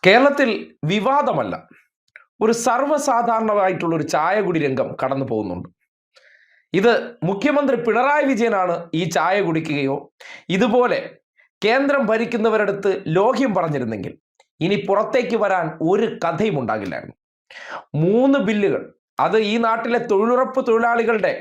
കേരളത്തിൽ വിവാദമല്ല, ഒരു സർവ്വസാധാരണമായിട്ടുള്ള ഒരു ചായകുടി രംഗം കടന്നു പോകുന്നുണ്ട്. ഇത് മുഖ്യമന്ത്രി പിണറായി വിജയനാണ് ഈ ചായ കുടിക്കുകയോ ഇതുപോലെ കേന്ദ്രം ഭരിക്കുന്നവരടുത്ത് ലോഹ്യം പറഞ്ഞിരുന്നെങ്കിൽ ഇനി പുറത്തേക്ക് വരാൻ ഒരു കഥയും ഉണ്ടാകില്ലായിരുന്നു. 3 ബില്ലുകൾ, അത് ഈ നാട്ടിലെ തൊഴിലുറപ്പ് തൊഴിലാളികളുടെ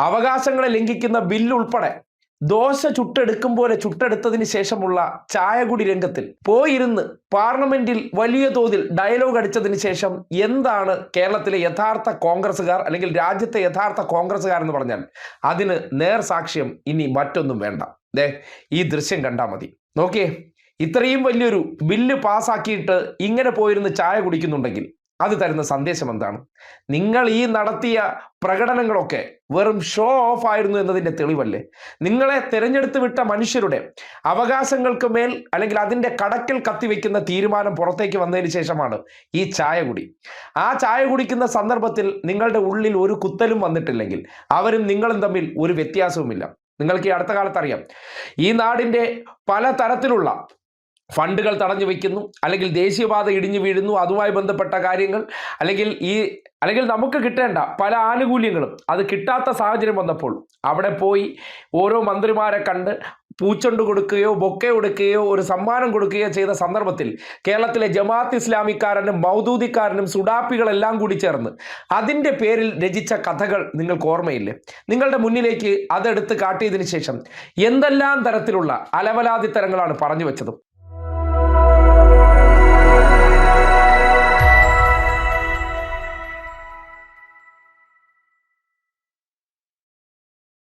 അവകാശങ്ങളെ ലംഘിക്കുന്ന ബില്ലുൾപ്പെടെ ദോശ ചുട്ടെടുക്കും പോലെ ചുട്ടെടുത്തതിന് ശേഷമുള്ള ചായകുടി രംഗത്തിൽ പോയിരുന്ന് പാർലമെന്റിൽ വലിയ തോതിൽ ഡയലോഗ് അടിച്ചതിന് ശേഷം എന്താണ് കേരളത്തിലെ യഥാർത്ഥ കോൺഗ്രസ്സുകാർ അല്ലെങ്കിൽ രാജ്യത്തെ യഥാർത്ഥ കോൺഗ്രസ്സുകാർ എന്ന് പറഞ്ഞാൽ അതിന് നേർ സാക്ഷ്യം ഇനി മറ്റൊന്നും വേണ്ട. ഈ ദൃശ്യം കണ്ടാൽ മതി. നോക്കിയേ, ഇത്രയും വലിയൊരു ബില്ല് പാസ്സാക്കിയിട്ട് ഇങ്ങനെ പോയിരുന്ന് ചായ കുടിക്കുന്നുണ്ടെങ്കിൽ അത് തരുന്ന സന്ദേശം എന്താണ്? നിങ്ങൾ ഈ നടത്തിയ പ്രകടനങ്ങളൊക്കെ വെറും ഷോ ഓഫ് ആയിരുന്നു എന്നതിൻ്റെ തെളിവല്ലേ? നിങ്ങളെ തിരഞ്ഞെടുത്ത് വിട്ട മനുഷ്യരുടെ അവകാശങ്ങൾക്ക് മേൽ അല്ലെങ്കിൽ അതിൻ്റെ കടക്കൽ കത്തിവെക്കുന്ന തീരുമാനം പുറത്തേക്ക് വന്നതിന് ശേഷമാണ് ഈ ചായ കുടി. ആ ചായ കുടിക്കുന്ന സന്ദർഭത്തിൽ നിങ്ങളുടെ ഉള്ളിൽ ഒരു കുത്തലും വന്നിട്ടില്ലെങ്കിൽ അവരും നിങ്ങളും തമ്മിൽ ഒരു വ്യത്യാസവുമില്ല. നിങ്ങൾക്ക് ഈ അടുത്ത കാലത്ത് അറിയാം, ഈ നാടിൻ്റെ പല തരത്തിലുള്ള ഫണ്ടുകൾ തടഞ്ഞു വയ്ക്കുന്നു, അല്ലെങ്കിൽ ദേശീയപാത ഇടിഞ്ഞു വീഴുന്നു, അതുമായി ബന്ധപ്പെട്ട കാര്യങ്ങൾ, അല്ലെങ്കിൽ നമുക്ക് കിട്ടേണ്ട പല ആനുകൂല്യങ്ങളും അത് കിട്ടാത്ത സാഹചര്യം വന്നപ്പോൾ അവിടെ പോയി ഓരോ മന്ത്രിമാരെ കണ്ട് പൂച്ചൊണ്ട് കൊടുക്കുകയോ ബൊക്കെ കൊടുക്കുകയോ ഒരു സമ്മാനം കൊടുക്കുകയോ ചെയ്ത സന്ദർഭത്തിൽ കേരളത്തിലെ ജമാഅത്ത് ഇസ്ലാമിക്കാരനും മൗദൂദിക്കാരനും സുഡാപ്പികളെല്ലാം കൂടി ചേർന്ന് അതിൻ്റെ പേരിൽ രചിച്ച കഥകൾ നിങ്ങൾക്ക് ഓർമ്മയില്ലേ? നിങ്ങളുടെ മുന്നിലേക്ക് അതെടുത്ത് കാട്ടിയതിന് ശേഷം എന്തെല്ലാം തരത്തിലുള്ള അലവലാതിത്തരങ്ങളാണ് പറഞ്ഞു വെച്ചത്.